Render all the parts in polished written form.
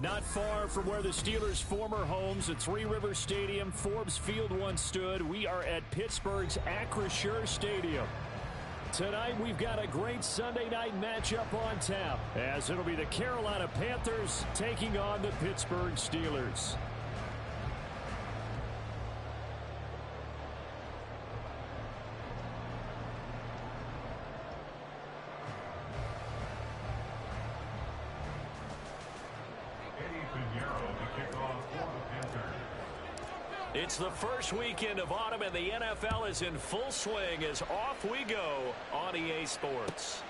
Not far from where the Steelers' former homes at Three Rivers Stadium, Forbes Field once stood, we are at Pittsburgh's Acrisure Stadium. Tonight, we've got a great Sunday night matchup on tap, as it'll be the Carolina Panthers taking on the Pittsburgh Steelers. It's the first weekend of autumn, and the NFL is in full swing as off we go on EA Sports.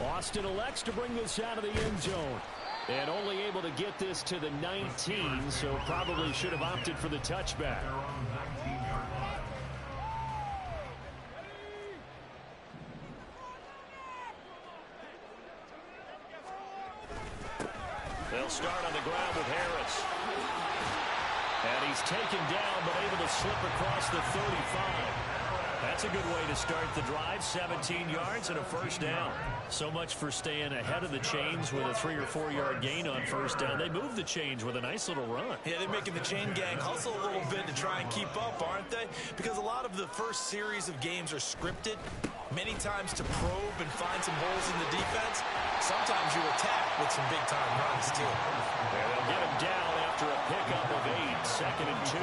Austin elects to bring this out of the end zone, and only able to get this to the 19, so probably should have opted for the touchback. They'll start on the ground with Harris. And he's taken down, but able to slip across the 35. That's a good way to start the drive. 17 yards and a first down. So much for staying ahead of the chains with a 3 or 4 yard gain on first down. They move the chains with a nice little run. Yeah, they're making the chain gang hustle a little bit to try and keep up, aren't they? Because a lot of the first series of games are scripted, many times to probe and find some holes in the defense. Sometimes you attack with some big-time runs, too. And they'll get him down after a pickup of 8, 2nd and 2.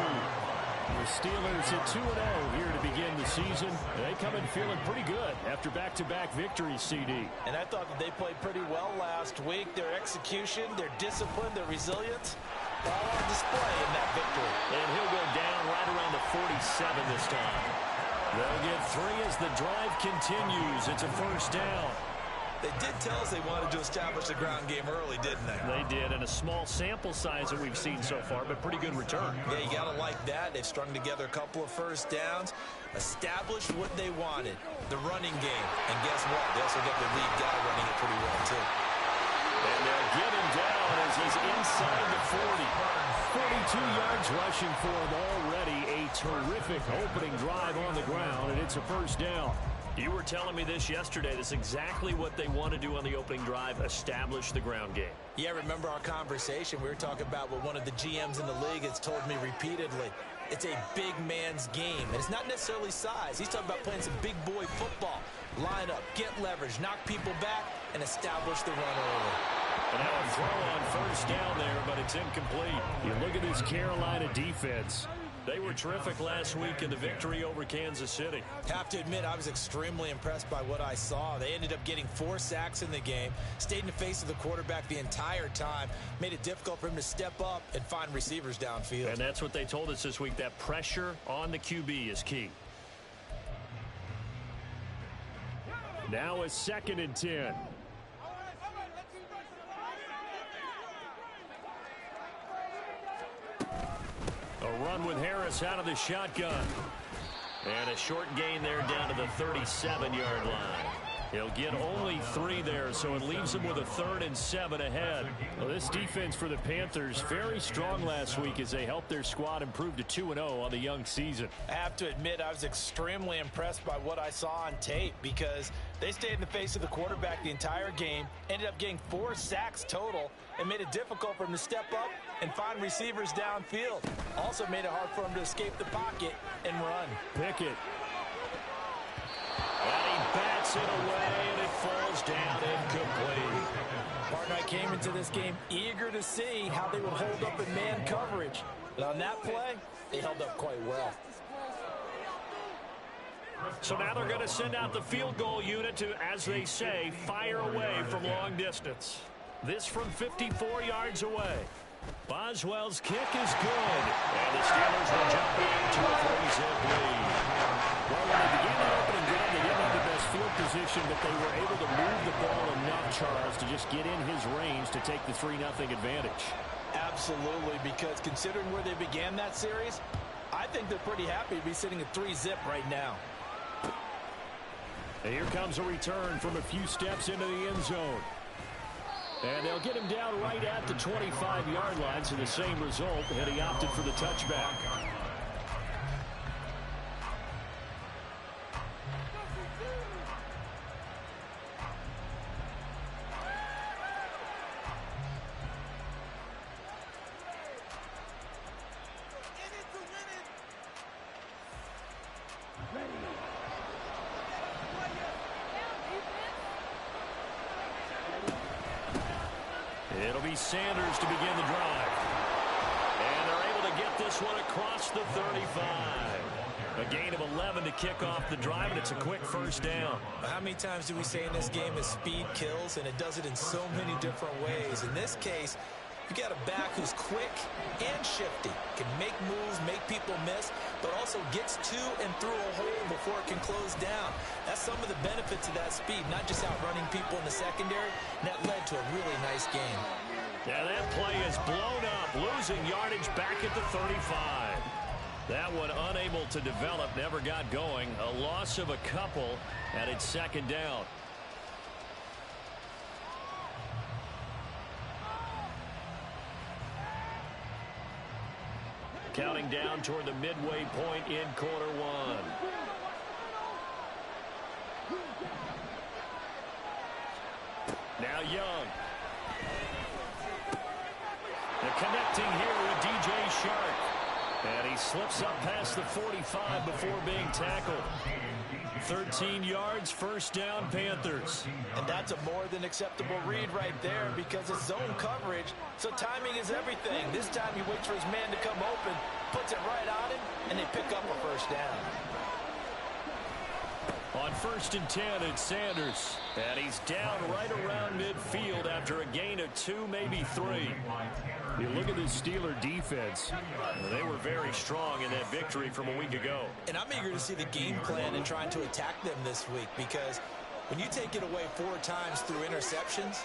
The Steelers at 2-0 here to begin the season. They come in feeling pretty good after back-to-back victories, CD. And I thought that they played pretty well last week. Their execution, their discipline, their resilience, all on display in that victory. And he'll go down right around the 47 this time. They'll get 3 as the drive continues. It's a first down. They did tell us they wanted to establish the ground game early, didn't they? They did, and a small sample size that we've seen so far, but pretty good return. Yeah, you got to like that. They've strung together a couple of first downs, established what they wanted, the running game. And guess what? They also got their lead guy running it pretty well, too. And they'll get him down as he's inside the 40. 42 yards rushing for him already. A terrific opening drive on the ground, and it's a first down. You were telling me this yesterday. That's exactly what they want to do on the opening drive, establish the ground game. Yeah, remember our conversation? We were talking about what one of the GMs in the league has told me repeatedly. It's a big man's game, and it's not necessarily size. He's talking about playing some big boy football. Line up, get leverage, knock people back, and establish the run early. And now a throw on first down there, but it's incomplete. You look at this Carolina defense. They were terrific last week in the victory over Kansas City. Have to admit, I was extremely impressed by what I saw. They ended up getting 4 sacks in the game, stayed in the face of the quarterback the entire time, made it difficult for him to step up and find receivers downfield. And that's what they told us this week, that pressure on the QB is key. Now a 2nd and 10. A run with Harris out of the shotgun. And a short gain there down to the 37-yard line. He'll get only 3 there, so it leaves him with a 3rd and 7 ahead. Well, this defense for the Panthers, very strong last week as they helped their squad improve to 2-0 on the young season. I have to admit, I was extremely impressed by what I saw on tape because they stayed in the face of the quarterback the entire game, ended up getting 4 sacks total, and made it difficult for him to step up and find receivers downfield. Also made it hard for him to escape the pocket and run. Pickett. And he bats it away, and it falls down incomplete. Partner, I came into this game eager to see how they would hold up in man coverage. And on that play, they held up quite well. So now they're going to send out the field goal unit to, as they say, fire away from long distance. This from 54 yards away. Boswell's kick is good. And the Steelers will jump into a 3-zip lead. Well, when they began the opening drive, they didn't have the best field position, but they were able to move the ball enough, Charles, to just get in his range to take the 3-0 advantage. Absolutely, because considering where they began that series, I think they're pretty happy to be sitting at 3-zip right now. And here comes a return from a few steps into the end zone. And they'll get him down right at the 25-yard line, so the same result, and he opted for the touchback. Sanders to begin the drive. And they're able to get this one across the 35. A gain of 11 to kick off the drive, and it's a quick first down. How many times do we say in this game is speed kills, and it does it in so many different ways. In this case, you got a back who's quick and shifty, can make moves, make people miss, but also gets to and through a hole before it can close down. That's some of the benefits of that speed, not just outrunning people in the secondary, and that led to a really nice game. Yeah, that play is blown up, losing yardage back at the 35. That one unable to develop, never got going. A loss of a couple, and it's second down. Counting down toward the midway point in quarter one. Now Young. They're connecting here with DJ Shark. And he slips up past the 45 before being tackled. 13 yards, first down, Panthers. And that's a more than acceptable read right there because it's zone coverage, so timing is everything. This time he waits for his man to come open, puts it right on him, and they pick up a first down. On 1st and 10, it's Sanders. And he's down right around midfield after a gain of 2, maybe 3. You look at the Steeler defense. They were very strong in that victory from a week ago. And I'm eager to see the game plan and trying to attack them this week because when you take it away 4 times through interceptions,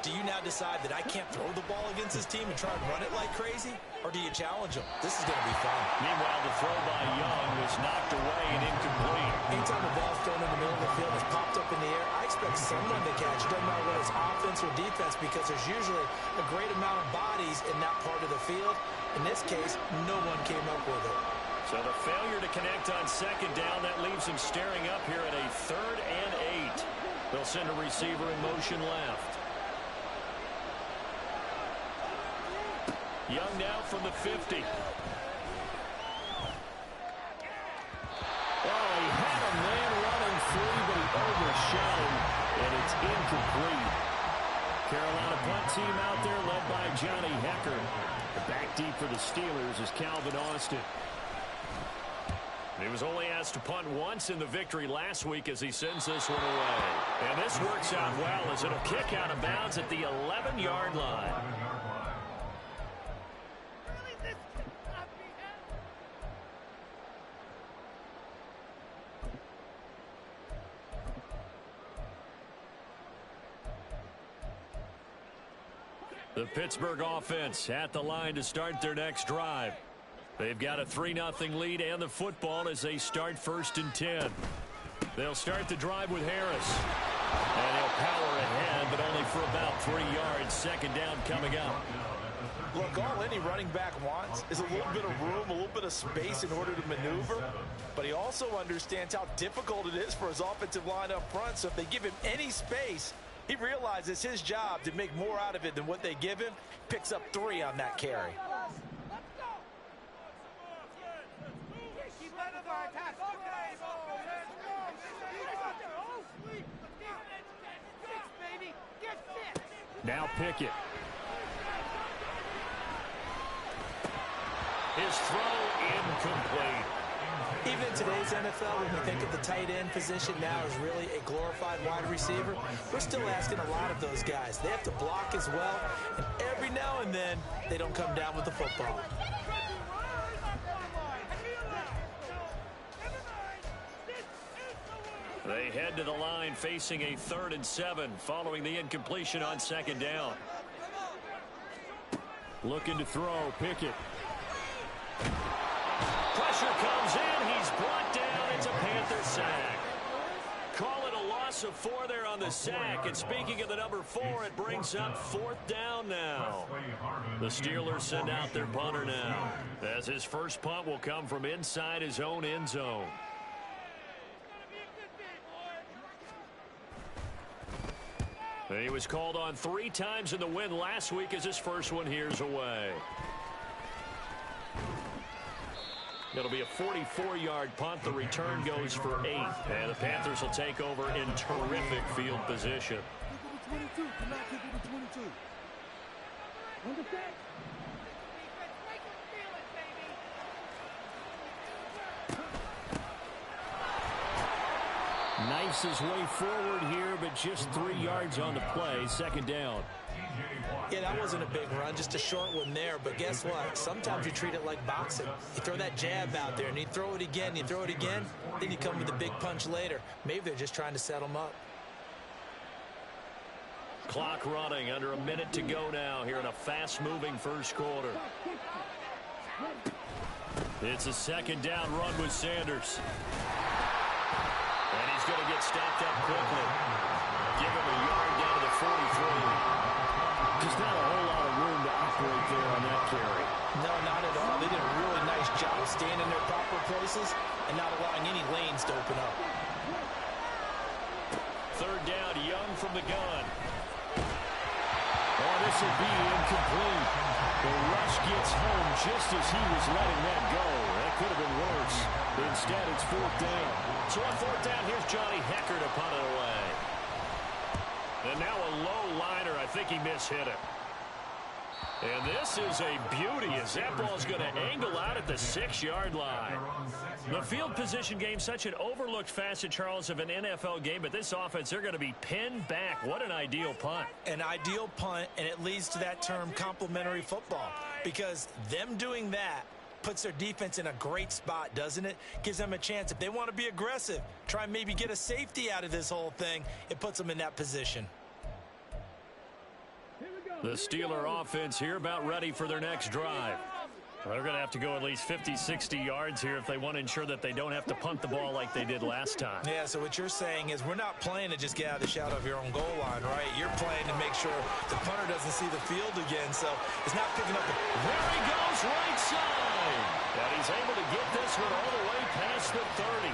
do you now decide that I can't throw the ball against this team and try and run it like crazy? Or do you challenge them? This is going to be fun. Meanwhile, the throw by Young was knocked away and incomplete. Anytime the ball's thrown in the middle of the field, it's popped up in the air, I expect someone to catch. It doesn't matter whether it's offense or defense because there's usually a great amount of bodies in that part of the field. In this case, no one came up with it. So the failure to connect on second down, that leaves him staring up here at a 3rd and 8. They'll send a receiver in motion left. Young now from the 50. Oh, he had a man running free, but he overshot him, and it's incomplete. Carolina punt team out there led by Johnny Hecker. Back deep for the Steelers is Calvin Austin. He was only asked to punt once in the victory last week as he sends this one away. And this works out well as it'll kick out of bounds at the 11-yard line. The Pittsburgh offense at the line to start their next drive. They've got a 3-0 lead and the football as they start 1st and 10. They'll start the drive with Harris. And he'll power ahead, but only for about 3 yards. Second down coming up. Look, all any running back wants is a little bit of room, a little bit of space in order to maneuver. But he also understands how difficult it is for his offensive line up front. So if they give him any space, he realizes his job to make more out of it than what they give him. Picks up 3 on that carry. Now Pickett. His throw incomplete. Even in today's NFL, when we think of the tight end position now as really a glorified wide receiver, we're still asking a lot of those guys. They have to block as well, and every now and then, they don't come down with the football. They head to the line facing a 3rd and 7 following the incompletion on second down. Looking to throw, Pickett. Pressure comes in. He's brought down. It's a Panther sack. Call it a loss of 4 there on the sack. And speaking of the number 4, it brings up 4th down now. The Steelers send out their punter now, as his first punt will come from inside his own end zone. He was called on 3 times in the win last week as his first one here's away. It'll be a 44-yard punt. The return goes for 8. And the Panthers will take over in terrific field position. Knifes his way forward here, but just 3 yards on the play. Second down. Yeah, that wasn't a big run, just a short one there. But guess what? Sometimes you treat it like boxing. You throw that jab out there, and you throw it again, you throw it again, then you come with a big punch later. Maybe they're just trying to set them up. Clock running, under a minute to go now here in a fast-moving first quarter. It's a second down run with Sanders. And he's going to get stopped up quickly. Give him a yard down to the 43. Just not a whole lot of room to operate there on that carry. No, not at all. They did a really nice job of staying in their proper places and not allowing any lanes to open up. Third down, Young from the gun. Oh, this will be incomplete. The rush gets home just as he was letting that go. That could have been worse. Instead, it's fourth down. So on fourth down, here's Johnny Hecker to punt it away. And now a low liner. I think he mishit it. And this is a beauty as that ball's going to angle out at the 6-yard line. The field position game, such an overlooked facet, Charles, of an NFL game, but this offense, they're going to be pinned back. What an ideal punt. An ideal punt, and it leads to that term complementary football, because them doing that puts their defense in a great spot, doesn't it? Gives them a chance. If they want to be aggressive, try and maybe get a safety out of this whole thing, it puts them in that position. The Steeler offense here about ready for their next drive. They're going to have to go at least 50, 60 yards here if they want to ensure that they don't have to punt the ball like they did last time. Yeah, so what you're saying is we're not playing to just get out of the shadow of your own goal line, right? You're playing to make sure the punter doesn't see the field again, so it's not picking up. There he goes, right side. And he's able to get this one all the way past the 30.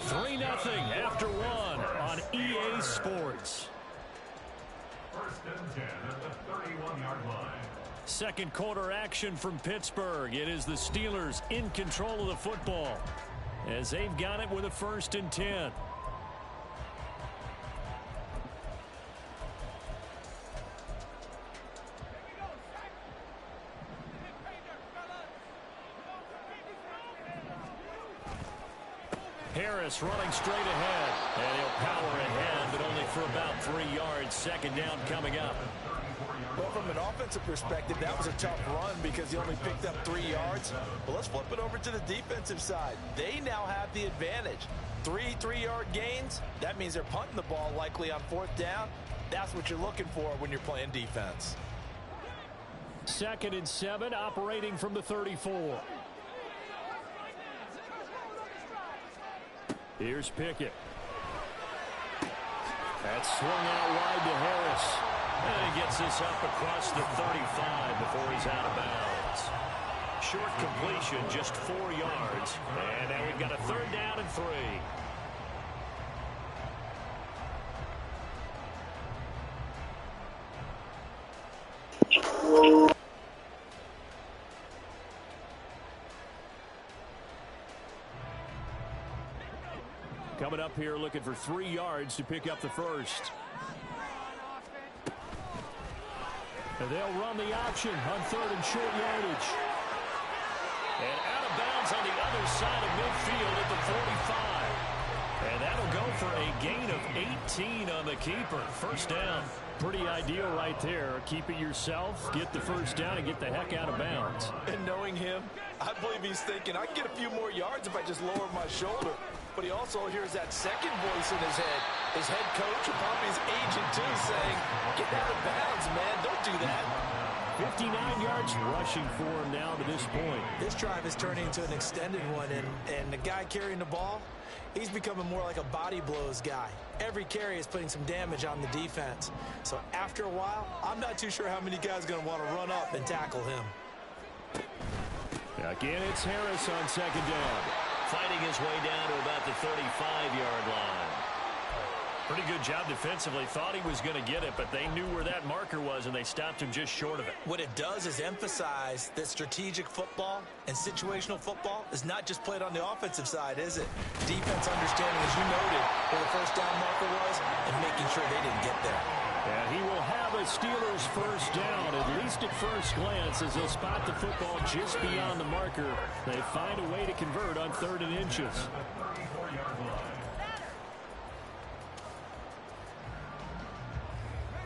3-0 after one on EA Sports. First and 10 at the 31-yard line. Second quarter action from Pittsburgh. It is the Steelers in control of the football as they've got it with a 1st and 10. Harris running straight ahead, and he'll power ahead, but only for about 3 yards. Second down coming up. Well, from an offensive perspective, that was a tough run because he only picked up 3 yards. But let's flip it over to the defensive side. They now have the advantage. 3-3-yard gains, that means they're punting the ball likely on 4th down. That's what you're looking for when you're playing defense. 2nd and 7, operating from the 34. Here's Pickett. That's swung out wide to Harris. And he gets this up across the 35 before he's out of bounds. Short completion, just 4 yards. And now we've got a 3rd down and 3. Coming up here looking for 3 yards to pick up the first. And they'll run the option on 3rd and short yardage. And out of bounds on the other side of midfield at the 45. And that'll go for a gain of 18 on the keeper. First down. Pretty ideal right there. Keep it yourself, get the first down, and get the heck out of bounds. And knowing him, I believe he's thinking, I can get a few more yards if I just lower my shoulder. But he also hears that second voice in his head. His head coach and probably his agent, too, saying, get out of bounds, man. Don't do that. 59 yards rushing for him now to this point. This drive is turning into an extended one, and the guy carrying the ball, he's becoming more like a body blows guy. Every carry is putting some damage on the defense. So after a while, I'm not too sure how many guys are going to want to run up and tackle him. Again, it's Harris on 2nd down. Fighting his way down to about the 35-yard line. Pretty good job defensively. Thought he was going to get it, but they knew where that marker was, and they stopped him just short of it. What it does is emphasize that strategic football and situational football is not just played on the offensive side, is it? Defense understanding, as you noted, where the first down marker was and making sure they didn't get there. And he will have a Steelers first down, at least at first glance, as they'll spot the football just beyond the marker. They find a way to convert on 3rd and inches.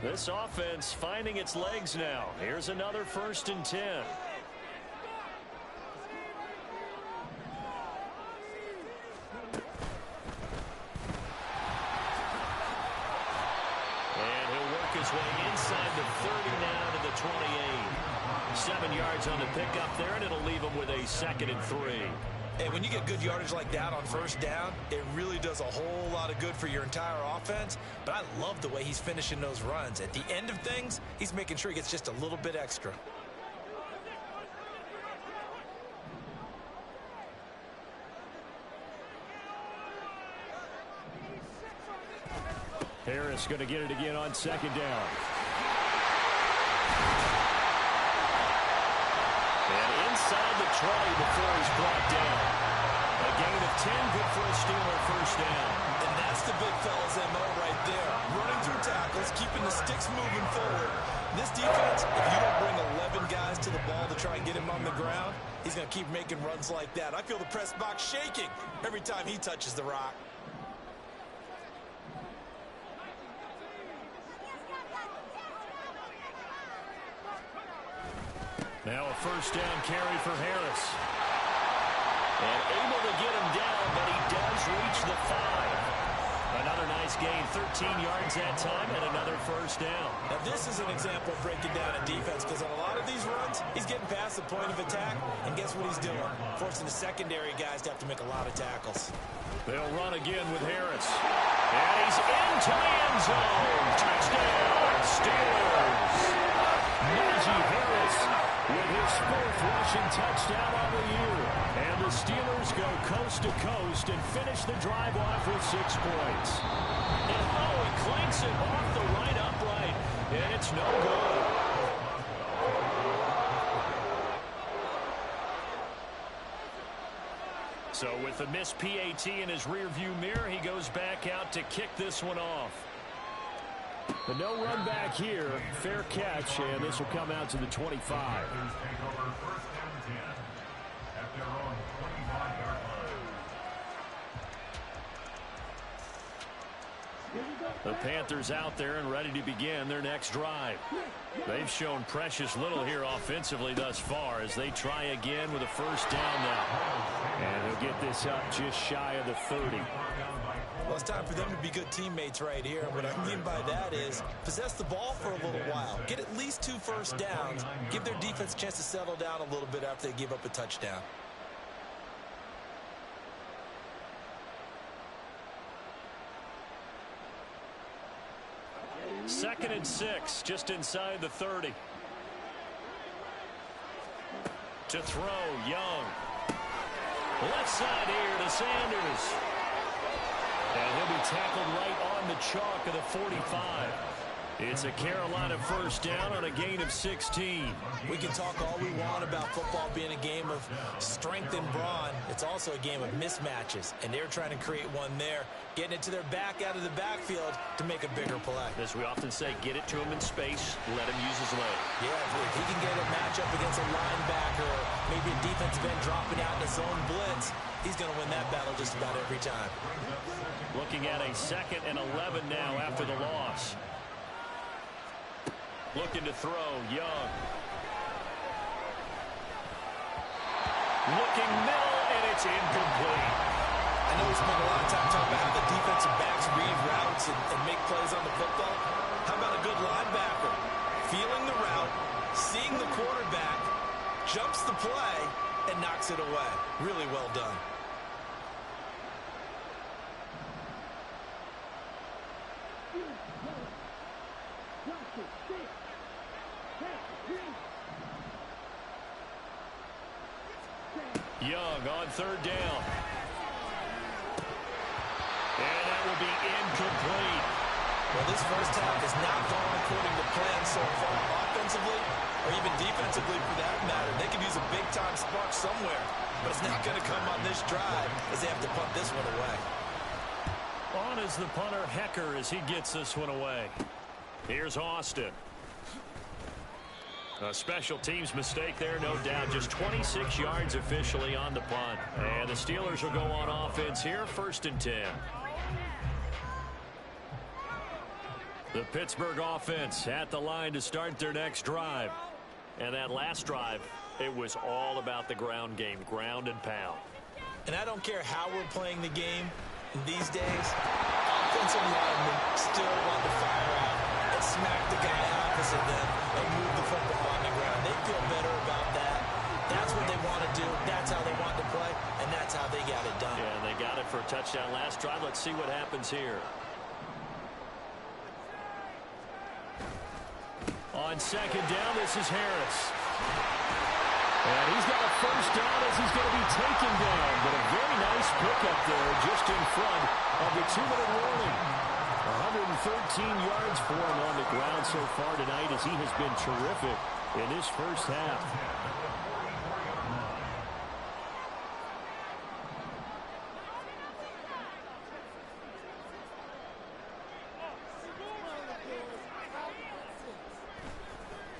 This offense finding its legs now. Here's another 1st and 10. And he'll work his way inside the 30 now to the 28. 7 yards on the pickup there, and it'll leave him with a 2nd and 3. And when you get good yardage like that on first down, it really does a whole lot of good for your entire offense. But I love the way he's finishing those runs. At the end of things, he's making sure he gets just a little bit extra. Harris going to get it again on 2nd down. And inside the 20 before he's brought down. A gain of 10, good for a Steeler first down. And that's the big fella's MO right there. Running through tackles, keeping the sticks moving forward. This defense, if you don't bring 11 guys to the ball to try and get him on the ground, he's going to keep making runs like that. I feel the press box shaking every time he touches the rock. Now a first down carry for Harris. And able to get him down, but he does reach the 5. Another nice gain, 13 yards that time, and another first down. Now this is an example of breaking down a defense, because on a lot of these runs, he's getting past the point of attack, and guess what he's doing? Forcing the secondary guys to have to make a lot of tackles. They'll run again with Harris. And he's into the end zone. Touchdown, Steelers. Najee Harris with his 4th rushing touchdown on the year. And the Steelers go coast to coast and finish the drive off with 6 points. And he clanks it off the right upright, and it's no good. So with the missed PAT in his rearview mirror, he goes back out to kick this one off. The no run back here, fair catch, and this will come out to the 25. The Panthers out there and ready to begin their next drive. They've shown precious little here offensively thus far as they try again with a first down now. And he'll get this up just shy of the 30. Well, it's time for them to be good teammates right here. What I mean by that is possess the ball for a little while. Get at least 2 first downs. Give their defense a chance to settle down a little bit after they give up a touchdown. Second and 6, just inside the 30. To throw, Young. Left side here to Sanders. And he'll be tackled right on the chalk of the 45. It's a Carolina first down on a gain of 16. We can talk all we want about football being a game of strength and brawn. It's also a game of mismatches, and they're trying to create one there, getting it to their back out of the backfield to make a bigger play. As we often say, get it to him in space, let him use his leg. Yeah, if he can get a matchup against a linebacker or maybe a defensive end dropping out in a zone blitz, he's going to win that battle just about every time. Looking at a 2nd and 11 now after the loss. Looking to throw, Young. Looking middle, and it's incomplete. I know we spent a lot of time talking about how the defensive backs read routes and make plays on the football. How about a good linebacker? Feeling the route, seeing the quarterback, jumps the play, and knocks it away. Really well done. Young on 3rd down. And that will be incomplete. Well, this first half has not gone according to plan so far, offensively or even defensively for that matter. They could use a big-time spark somewhere, but it's not going to come on this drive as they have to punt this one away. On is the punter, Hecker, as he gets this one away. Here's Austin. A special teams mistake there, no doubt. Just 26 yards officially on the punt. And the Steelers will go on offense here, 1st and 10. The Pittsburgh offense at the line to start their next drive. And that last drive, it was all about the ground game, ground and pound. And I don't care how we're playing the game these days, offensive linemen still want to fire out and smack the guy opposite them and move the football on the ground. They feel better about that. That's what they want to do. That's how they want to play, and that's how they got it done. Yeah, and they got it for a touchdown last drive. Let's see what happens here. On 2nd down, this is Harris. And he's got a 1st down as he's going to be taken down. But a very nice pickup there just in front of the 2-minute warning. 113 yards for him on the ground so far tonight as he has been terrific in this first half.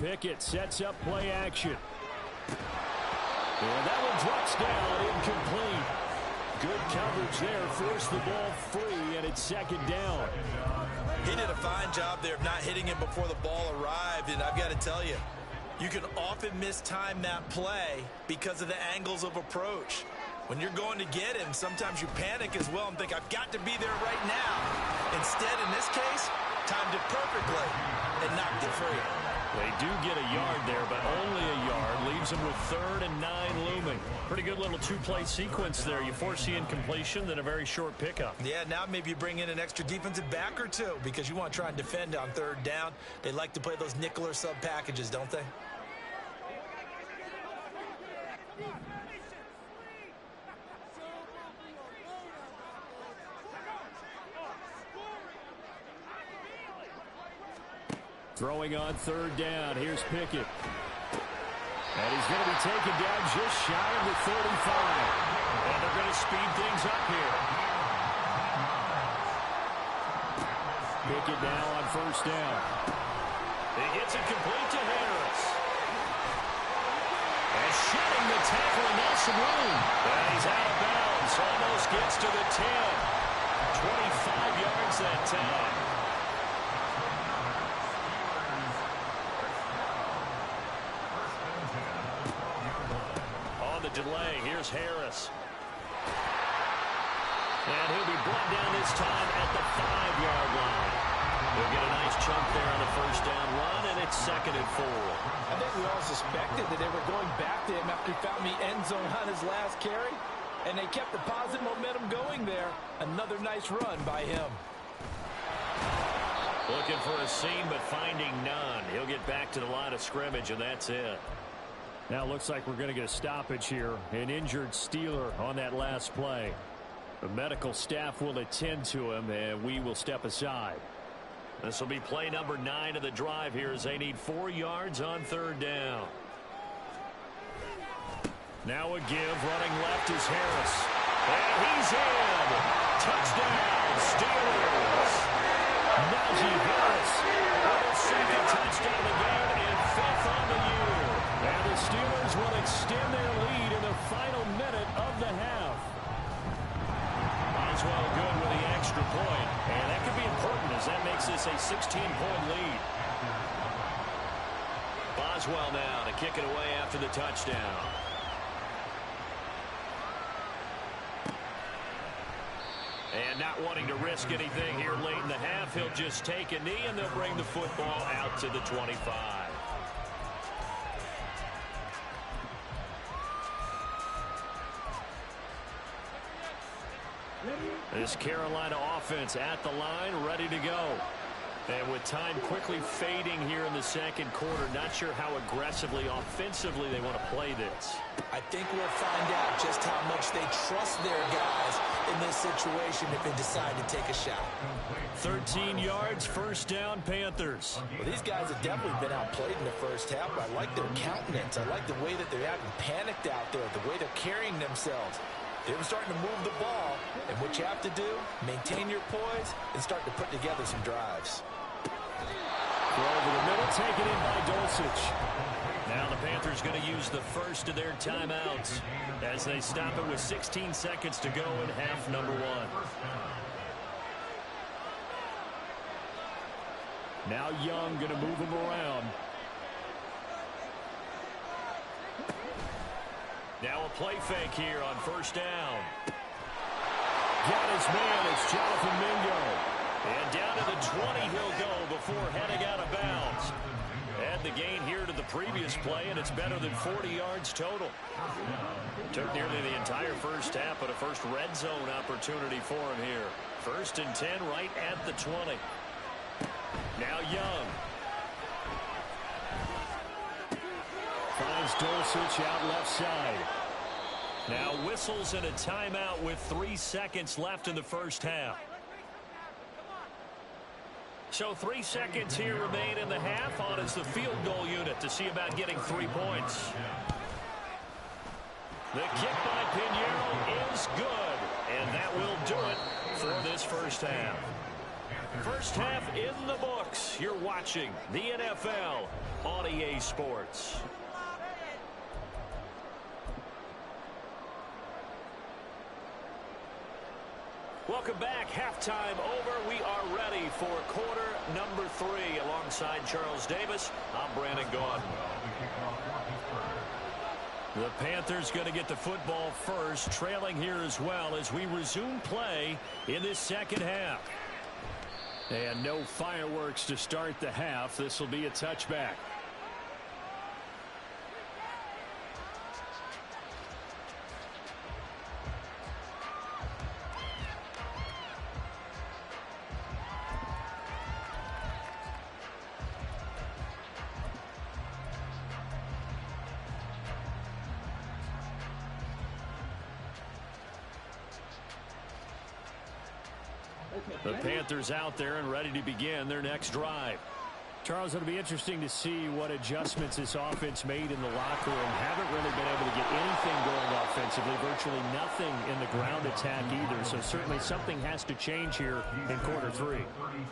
Pickett sets up play action. And that one drops down, incomplete. Good coverage there, forced the ball free, and it's 2nd down. He did a fine job there of not hitting him before the ball arrived, and I've got to tell you, you can often mistime that play because of the angles of approach. When you're going to get him, sometimes you panic as well and think, I've got to be there right now. Instead, in this case, timed it perfectly and knocked it free. They do get a yard there, but only a yard. Leaves them with 3rd and 9 looming. Pretty good little 2-play sequence there. You force the incompletion, then a very short pickup. Yeah, now maybe you bring in an extra defensive back or two because you want to try and defend on 3rd down. They like to play those nickel or sub packages, don't they? Throwing on 3rd down. Here's Pickett. And he's going to be taken down just shy of the 35. And they're going to speed things up here. Pickett now on 1st down. He gets it complete to Harris. And shedding the tackle, and now some room. And he's out of bounds. Almost gets to the 10. 25 yards that time. Delay. Here's Harris. And he'll be brought down this time at the 5-yard line. They'll get a nice chunk there on the 1st down run, and it's 2nd and 4. I think we all suspected that they were going back to him after he found the end zone on his last carry, and they kept the positive momentum going there. Another nice run by him. Looking for a seam, but finding none. He'll get back to the line of scrimmage, and that's it. Now it looks like we're going to get a stoppage here. An injured Steeler on that last play. The medical staff will attend to him, and we will step aside. This will be play number 9 of the drive here as they need 4 yards on 3rd down. Now a give. Running left is Harris. And he's in. Touchdown, Steelers. Najee Harris with a 2nd touchdown of the game and 5th on the year. And the Steelers will extend their lead in the final minute of the half. Boswell good with the extra point. And that could be important as that makes this a 16-point lead. Boswell now to kick it away after the touchdown. And not wanting to risk anything here late in the half, he'll just take a knee and they'll bring the football out to the 25. This Carolina offense at the line, ready to go. And with time quickly fading here in the second quarter, not sure how aggressively, offensively they want to play this. I think we'll find out just how much they trust their guys in this situation if they decide to take a shot. 13 yards, first down, Panthers. Well, these guys have definitely been outplayed in the first half, but I like their countenance. I like the way that they're acting panicked out there, the way they're carrying themselves. They were starting to move the ball, and what you have to do, maintain your poise and start to put together some drives. Throw over the middle, taken in by Dulcich. Now the Panthers going to use the first of their timeouts as they stop it with 16 seconds to go in half number one. Now Young going to move him around. Now a play fake here on first down. Got his man, it's Jonathan Mingo. And down to the 20 he'll go before heading out of bounds. Add the gain here to the previous play, and it's better than 40 yards total. Took nearly the entire first half, but a first red zone opportunity for him here. 1st and 10 right at the 20. Now Young. Finds Dulcich out left side. Now whistles and a timeout with 3 seconds left in the first half. So 3 seconds here remain in the half. On is the field goal unit to see about getting 3 points. The kick by Pinheiro is good, and that will do it for this first half. First half in the books. You're watching the NFL on EA Sports. Welcome back. Halftime over. We are ready for quarter number 3. Alongside Charles Davis, I'm Brandon Gaudin. The Panthers going to get the football first, trailing here as well as we resume play in this second half. And no fireworks to start the half. This will be a touchback. The Panthers out there and ready to begin their next drive. Charles, it'll be interesting to see what adjustments this offense made in the locker room. Haven't really been able to get anything going offensively. Virtually nothing in the ground attack either. So certainly something has to change here in quarter 3.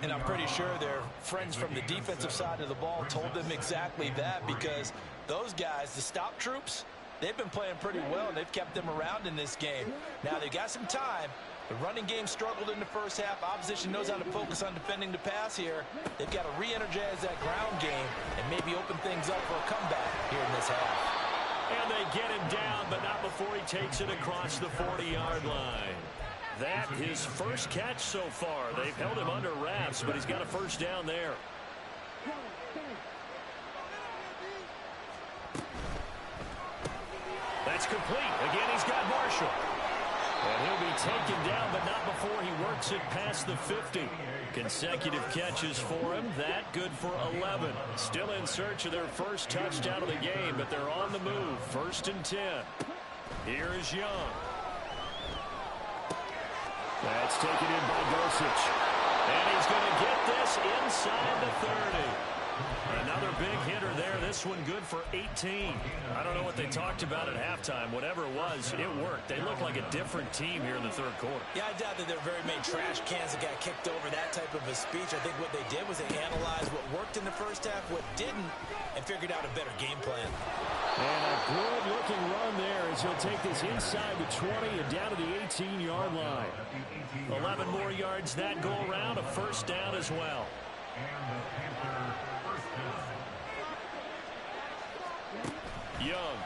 And I'm pretty sure their friends from the defensive side of the ball told them exactly that, because those guys, the stop troops, they've been playing pretty well, and they've kept them around in this game. Now they've got some time. The running game struggled in the first half. Opposition knows how to focus on defending the pass here. They've got to re-energize that ground game and maybe open things up for a comeback here in this half. And they get him down, but not before he takes it across the 40-yard line. That his first catch so far. They've held him under wraps, but he's got a first down there. That's complete. Again, he's got Marshall. And he'll be taken down, but not before he works it past the 50. Consecutive catches for him. That good for 11. Still in search of their first touchdown of the game, but they're on the move. 1st and 10. Here is Young. That's taken in by Dulcich. And he's going to get this inside the 30. Another big hitter there. This one good for 18. I don't know what they talked about at halftime. Whatever it was, it worked. They look like a different team here in the third quarter. Yeah, I doubt that there are very many trash cans that got kicked over, that type of a speech. I think what they did was they analyzed what worked in the first half, what didn't, and figured out a better game plan. And a good-looking run there as he'll take this inside the 20 and down to the 18-yard line. 11 more yards that go around, a first down as well. Young.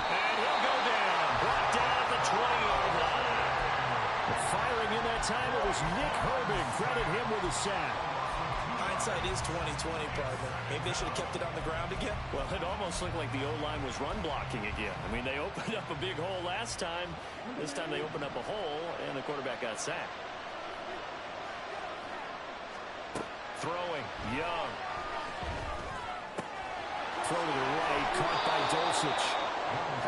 And he'll go down. Brought down at the 20-yard line. Firing in that time, it was Nick Herbig. Credit him with a sack. hindsight is 20/20, partner. Maybe they should have kept it on the ground again. Well, it almost looked like the O-line was run blocking again. I mean, they opened up a big hole last time. This time they opened up a hole, and the quarterback got sacked. Throwing, Young. Throw to the right, caught by Dulcich.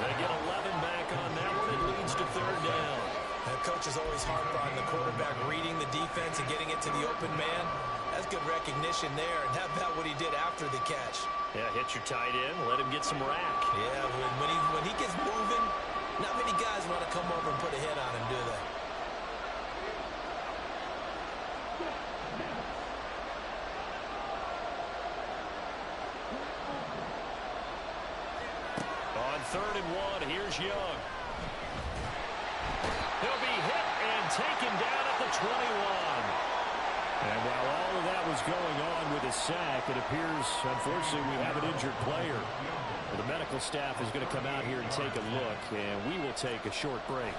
They get 11 back on that one. It leads to third down. The coach is always hard on the quarterback reading the defense and getting it to the open man. That's good recognition there. And how about what he did after the catch? Yeah, hit your tight end, let him get some rack. Yeah, when he gets moving, not many guys want to come over and put a hit on him, do they? On 3rd and 1, here's Young. He'll be hit and taken down at the 21. And while all of that was going on with a sack, it appears, unfortunately, we have an injured player. Well, the medical staff is going to come out here and take a look, and we will take a short break.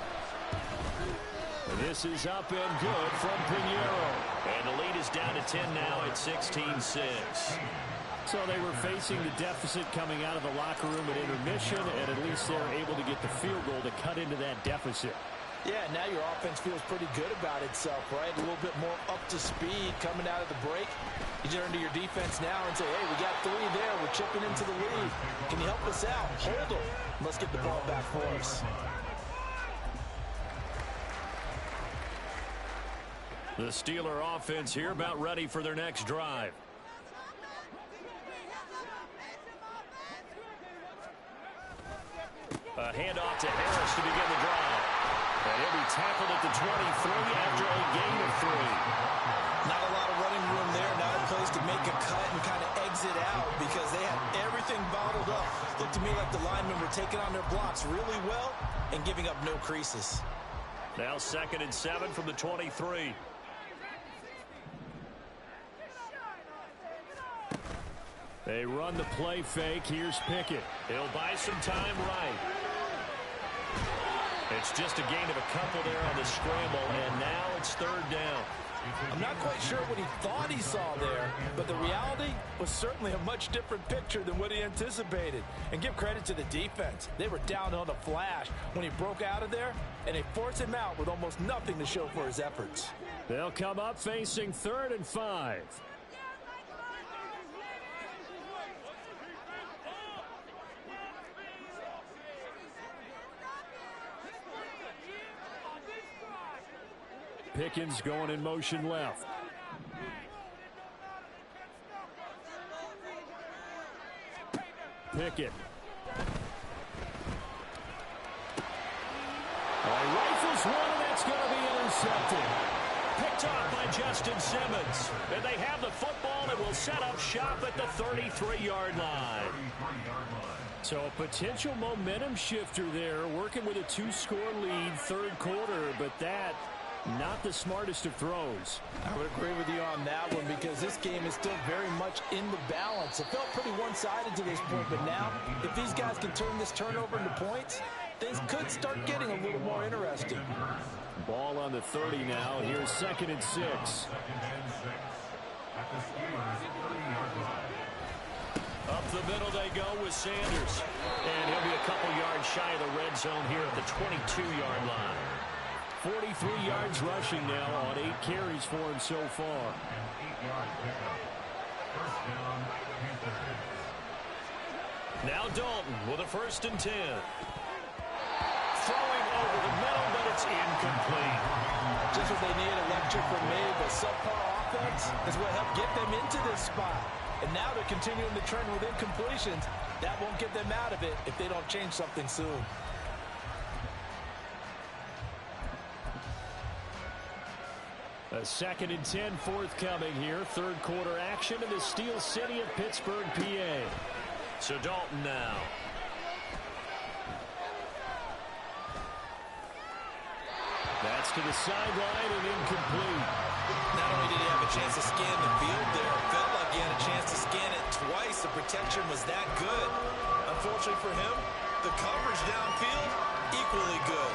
This is up and good from Pinheiro. And the lead is down to 10 now at 16-6. So they were facing the deficit coming out of the locker room at intermission, and at least they're able to get the field goal to cut into that deficit. Yeah, now your offense feels pretty good about itself, right? A little bit more up to speed coming out of the break. You turn to your defense now and say, hey, we got 3 there. We're chipping into the lead. Can you help us out? Hold them. Let's get the ball back for us. The Steeler offense here about ready for their next drive. A handoff to Harris to begin the drive. And he'll be tackled at the 23 after a gain of 3. Not a lot of running room there. Not a place to make a cut and kind of exit out because they had everything bottled up. Looked to me like the linemen were taking on their blocks really well and giving up no creases. Now 2nd and 7 from the 23. They run the play fake. Here's Pickett. He'll buy some time right. It's just a gain of a couple there on the scramble, and now it's 3rd down. I'm not quite sure what he thought he saw there, but the reality was certainly a much different picture than what he anticipated. And give credit to the defense. They were down on the flash when he broke out of there, and they forced him out with almost nothing to show for his efforts. They'll come up facing 3rd and 5. Pickens going in motion left. Pickett. Rifles one, and that's going to be intercepted. Picked off by Justin Simmons. And they have the football and will set up shop at the 33-yard line. So a potential momentum shifter there, working with a 2-score lead, 3rd quarter, but that not the smartest of throws. I would agree with you on that one because this game is still very much in the balance. It felt pretty one-sided to this point, but now if these guys can turn this turnover into points, things could start getting a little more interesting. Ball on the 30 now. Here's 2nd and 6. Up the middle they go with Sanders. And he'll be a couple yards shy of the red zone here at the 22-yard line. 43 yards rushing now on 8 carries for him so far. Now Dalton with a 1st and 10. Throwing over the middle, but it's incomplete. Just what they need, a lecture from me, but subpar offense is what helped get them into this spot. And now they're continuing the trend with incompletions. That won't get them out of it if they don't change something soon. A 2nd and 10 forthcoming here. 3rd quarter action in the Steel City of Pittsburgh, PA. So Dalton now. That's to the sideline and incomplete. Not only did he have a chance to scan the field there, it felt like he had a chance to scan it twice. The protection was that good. Unfortunately for him, the coverage downfield, equally good.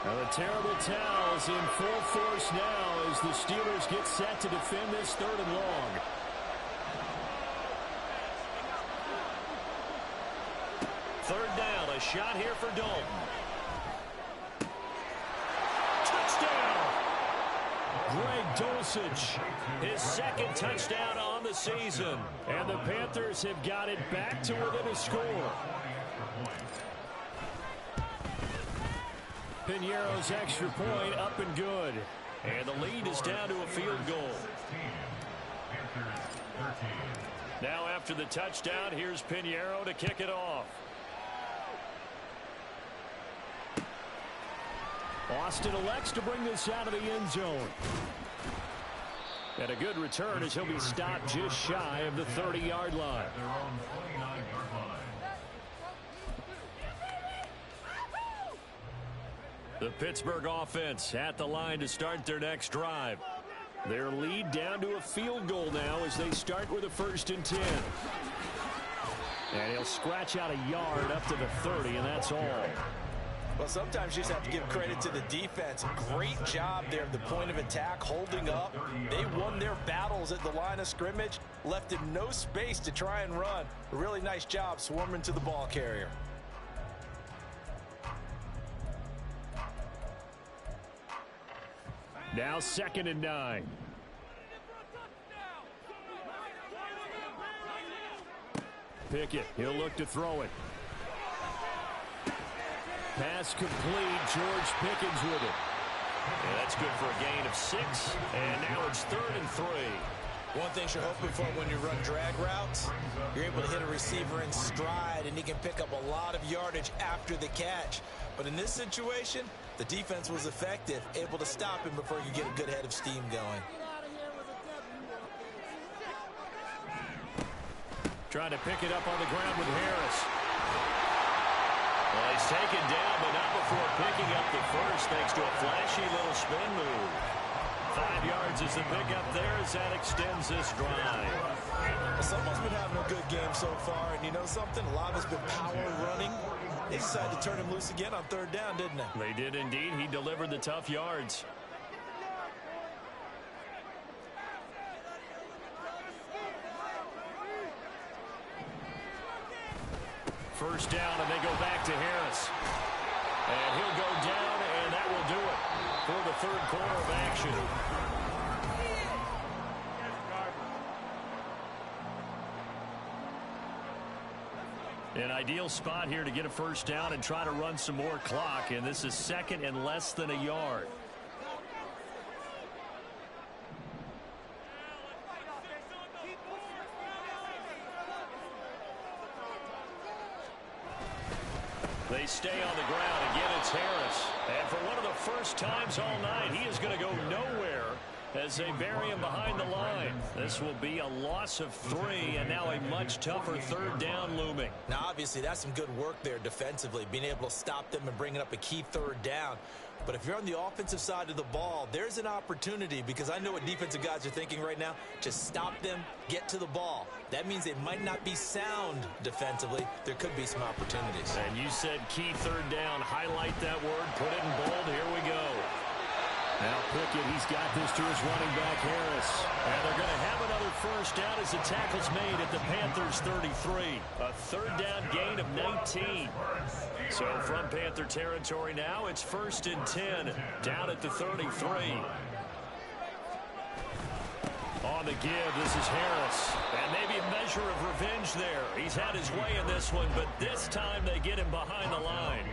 Now the terrible towels in full force now as the Steelers get set to defend this 3rd and long. Third down, a shot here for Dalton. Touchdown! Greg Dulcich, his 2nd touchdown on the season. And the Panthers have got it back to within a score. Piñeiro's extra point up and good. And the lead is down to a field goal. Now after the touchdown, here's Piñeiro to kick it off. Austin elects to bring this out of the end zone. And a good return as he'll be stopped just shy of the 30-yard line. The Pittsburgh offense at the line to start their next drive. Their lead down to a field goal now as they start with a 1st and 10. And he'll scratch out a yard up to the 30, and that's all. Well, sometimes you just have to give credit to the defense. Great job there at the point of attack, holding up. They won their battles at the line of scrimmage, left him no space to try and run. A really nice job swarming to the ball carrier. Now 2nd and 9. Pickett, he'll look to throw it. Pass complete. George Pickens with it. Yeah, that's good for a gain of 6. And now it's 3rd and 3. One thing you're hoping for when you run drag routes, you're able to hit a receiver in stride, and he can pick up a lot of yardage after the catch. But in this situation, the defense was effective, able to stop him before he could get a good head of steam going. Trying to pick it up on the ground with Harris. Well, he's taken down, but not before picking up the first, thanks to a flashy little spin move. 5 yards is the pickup there as that extends this drive. Well, someone's been having a good game so far, and you know something? A lot of it's been power running. They decided to turn him loose again on 3rd down, didn't they? They did indeed. He delivered the tough yards. First down, and they go back to Harris. And he'll go down, and that will do it for the 3rd quarter of action. An ideal spot here to get a first down and try to run some more clock, and this is 2nd and less than a yard. They stay on the ground. Again, it's Harris. And for one of the first times all night, he is going to go nowhere as they bury him behind the line. This will be a loss of 3, and now a much tougher 3rd down looming. Now, obviously, that's some good work there defensively, being able to stop them and bringing up a key 3rd down. But if you're on the offensive side of the ball, there's an opportunity, because I know what defensive guys are thinking right now. Just stop them, get to the ball. That means they might not be sound defensively. There could be some opportunities. And you said key 3rd down. Highlight that word. Put it in bold. Here we go. Now Pickett, he's got this to his running back, Harris. And they're going to have another first down as the tackle's made at the Panthers' 33. A 3rd down gain of 19. So from Panther territory now, it's 1st and 10 down at the 33. On the give, this is Harris. And maybe a measure of revenge there. He's had his way in this one, but this time they get him behind the line.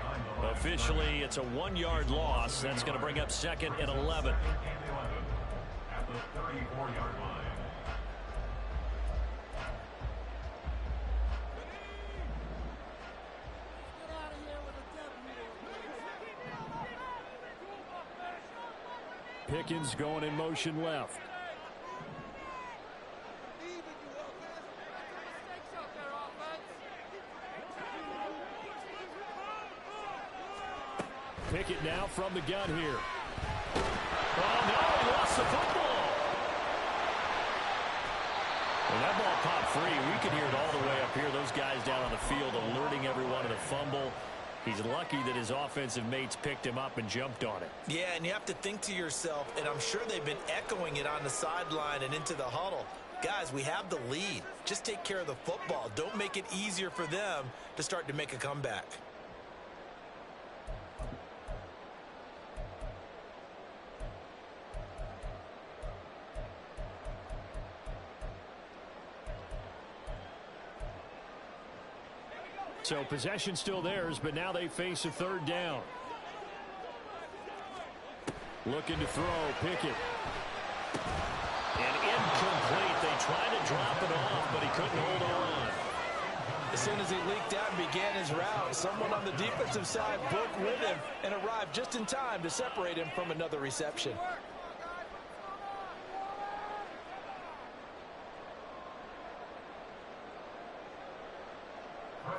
Officially, it's a 1-yard loss. That's going to bring up 2nd and 11. At the 34-yard line. Pickens going in motion left. Pickett now from the gun here. Oh, no, he lost the football. And that ball popped free. We could hear it all the way up here. Those guys down on the field alerting everyone of the fumble. He's lucky that his offensive mates picked him up and jumped on it. Yeah, and you have to think to yourself, and I'm sure they've been echoing it on the sideline and into the huddle. Guys, we have the lead. Just take care of the football. Don't make it easier for them to start to make a comeback. So possession still theirs, but now they face a third down. Looking to throw, Pickett. And incomplete. They tried to drop it off, but he couldn't hold on. As soon as he leaked out and began his route, someone on the defensive side broke with him and arrived just in time to separate him from another reception.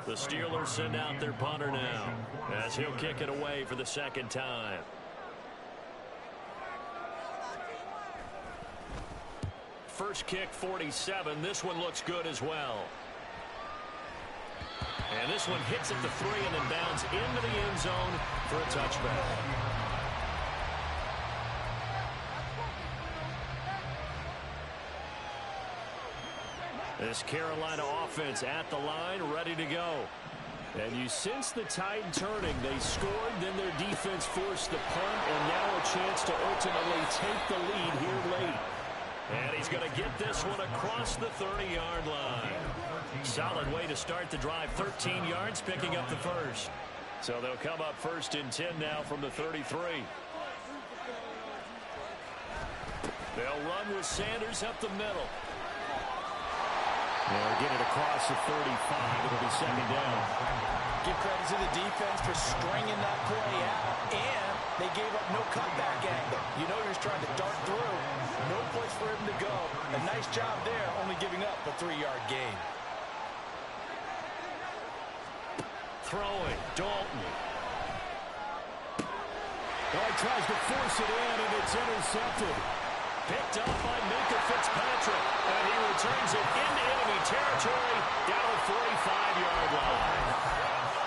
The Steelers send out their punter now as he'll kick it away for the second time. First kick, 47. This one looks good as well. And this one hits at the 3 and then bounds into the end zone for a touchback. This Carolina offense at the line, ready to go. And you sense the tide turning. They scored, then their defense forced the punt, and now a chance to ultimately take the lead here late. And he's going to get this one across the 30-yard line. Solid way to start the drive. 13 yards, picking up the first. So they'll come up first and 10 now from the 33. They'll run with Sanders up the middle. They'll get it across the 35. It'll be second down. Give credit to the defense for stringing that play out, and they gave up no cutback angle. You know he was trying to dart through. No place for him to go. A nice job there, only giving up a 3-yard gain. Throwing, Dalton. Oh, he tries to force it in, and it's intercepted. Picked up by Minka Fitzpatrick, and he returns it into enemy territory down the 45-yard line.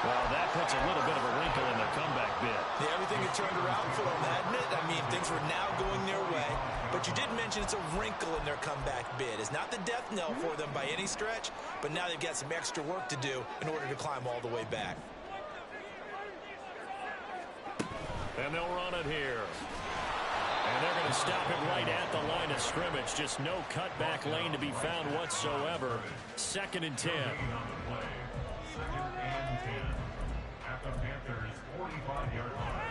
Well, that puts a little bit of a wrinkle in their comeback bid. Yeah, everything had turned around for them, hadn't it? I mean, things were now going their way. But you did mention it's a wrinkle in their comeback bid. It's not the death knell for them by any stretch, but now they've got some extra work to do in order to climb all the way back. And they'll run it here. And they're going to stop it right at the line of scrimmage. Just no cutback lane to be found whatsoever. Second and 10. Second and 10 at the Panthers' 45-yard line.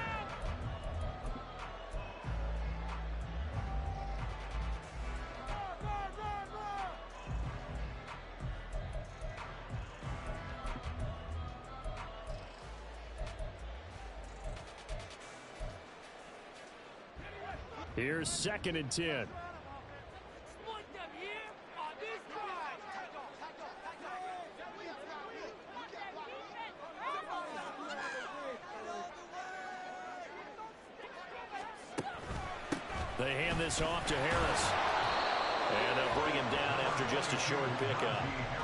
Here's second and 10. They hand this off to Harris. And they'll bring him down after just a short pickup.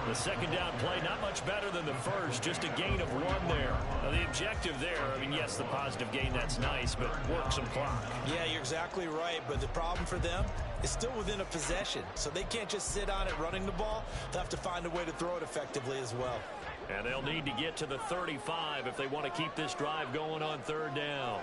The second down play, not much better than the first, just a gain of 1 there. Now, the objective there, I mean, yes, the positive gain, that's nice, but work some clock. Yeah, you're exactly right, but the problem for them is still within a possession, so they can't just sit on it running the ball. They'll have to find a way to throw it effectively as well. And they'll need to get to the 35 if they want to keep this drive going on third down.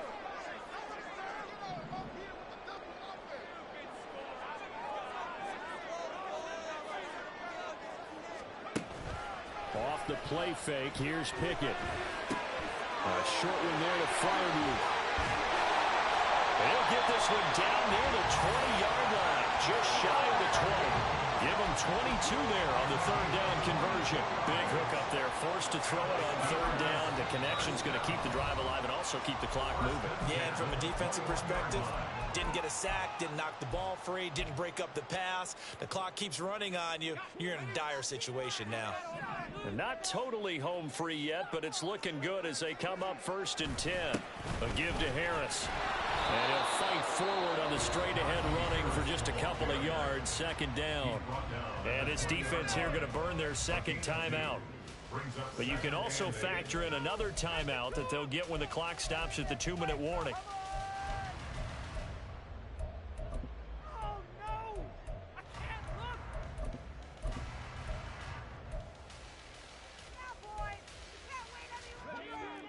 Off the play fake, here's Pickett. A short one there to Farview. They'll get this one down near the 20-yard line, just shy of the 20. Give them 22 there on the third down conversion. Big hook up there, forced to throw it on third down. The connection's going to keep the drive alive and also keep the clock moving. Yeah, and from a defensive perspective, didn't get a sack, didn't knock the ball free, didn't break up the pass. The clock keeps running on you. You're in a dire situation now. And not totally home free yet, but it's looking good as they come up first and 10. A give to Harris. And he'll fight forward on the straight-ahead running for just a couple of yards, second down. And his defense here going to burn their second timeout. But you can also factor in another timeout that they'll get when the clock stops at the 2-minute warning.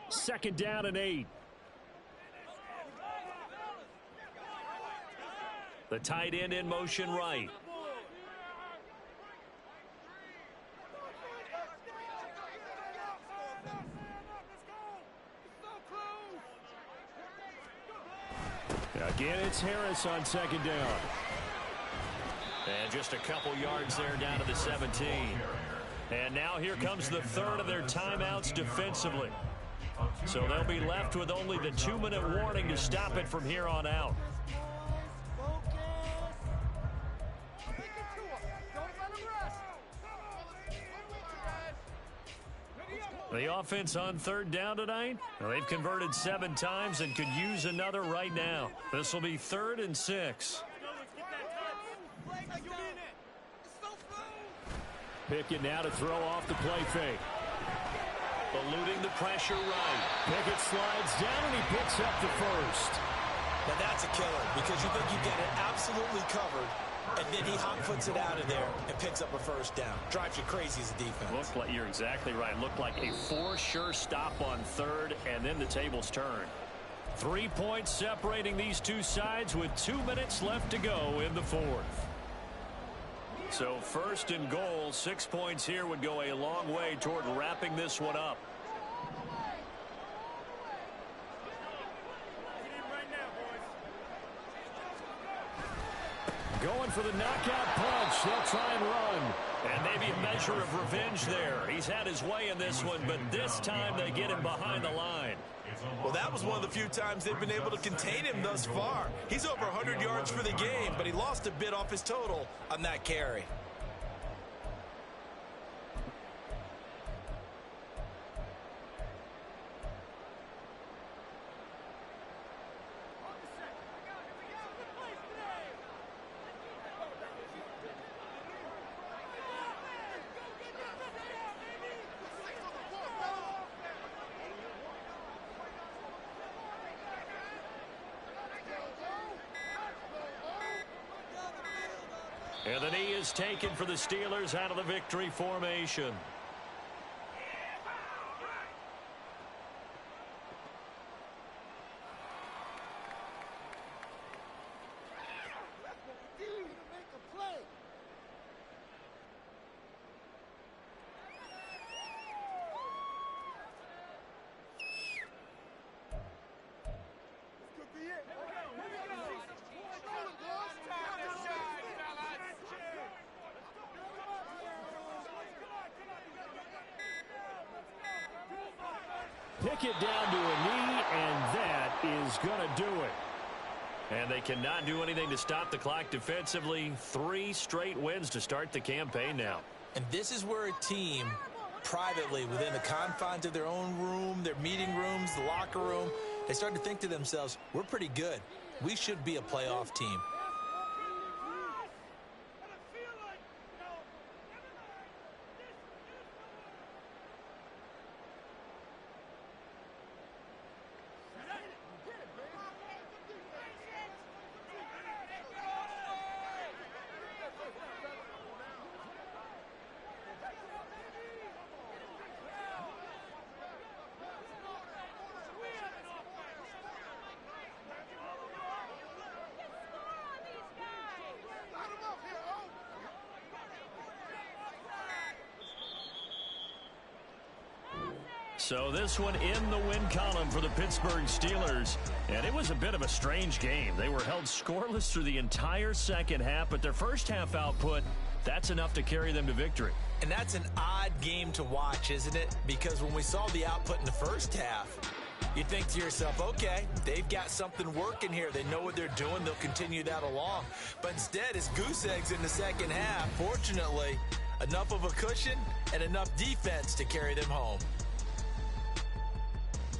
Second down and 8. The tight end in motion right. Again, it's Harris on second down. And just a couple yards there down to the 17. And now here comes the third of their timeouts defensively. So they'll be left with only the 2-minute warning to stop it from here on out. The offense on third down tonight, well, they've converted 7 times and could use another right now. This will be 3rd and 6. Pickett now to throw off the play fake. Eluding the pressure right. Pickett slides down and he picks up the first. Now that's a killer because you think you get it absolutely covered, and then he hot foots it out of there and picks up a first down. Drives you crazy as a defense. Looked like, you're exactly right. Looked like a for-sure stop on third, and then the tables turn. 3 points separating these two sides with 2 minutes left to go in the fourth. So 1st and goal, 6 points here would go a long way toward wrapping this one up. Going for the knockout punch. They'll try and run. And maybe a measure of revenge there. He's had his way in this one, but this time they get him behind the line. Well, that was one of the few times they've been able to contain him thus far. He's over 100 yards for the game, but he lost a bit off his total on that carry. And the knee is taken for the Steelers out of the victory formation. Pickett down to a knee, and that is going to do it. And they cannot do anything to stop the clock defensively. 3 straight wins to start the campaign now. And this is where a team, privately, within the confines of their own room, their meeting rooms, the locker room, they start to think to themselves, we're pretty good. We should be a playoff team. So this one in the win column for the Pittsburgh Steelers. And it was a bit of a strange game. They were held scoreless through the entire second half, but their first half output, that's enough to carry them to victory. And that's an odd game to watch, isn't it? Because when we saw the output in the first half, you think to yourself, okay, they've got something working here. They know what they're doing. They'll continue that along. But instead, it's goose eggs in the second half. Fortunately, enough of a cushion and enough defense to carry them home.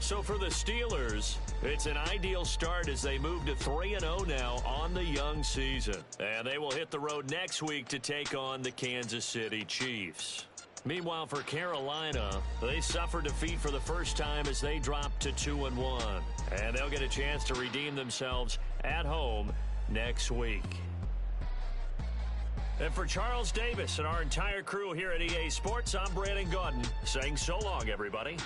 So for the Steelers, it's an ideal start as they move to 3-0 now on the young season. And they will hit the road next week to take on the Kansas City Chiefs. Meanwhile, for Carolina, they suffered defeat for the first time as they dropped to 2-1. And they'll get a chance to redeem themselves at home next week. And for Charles Davis and our entire crew here at EA Sports, I'm Brandon Gaudin saying so long, everybody.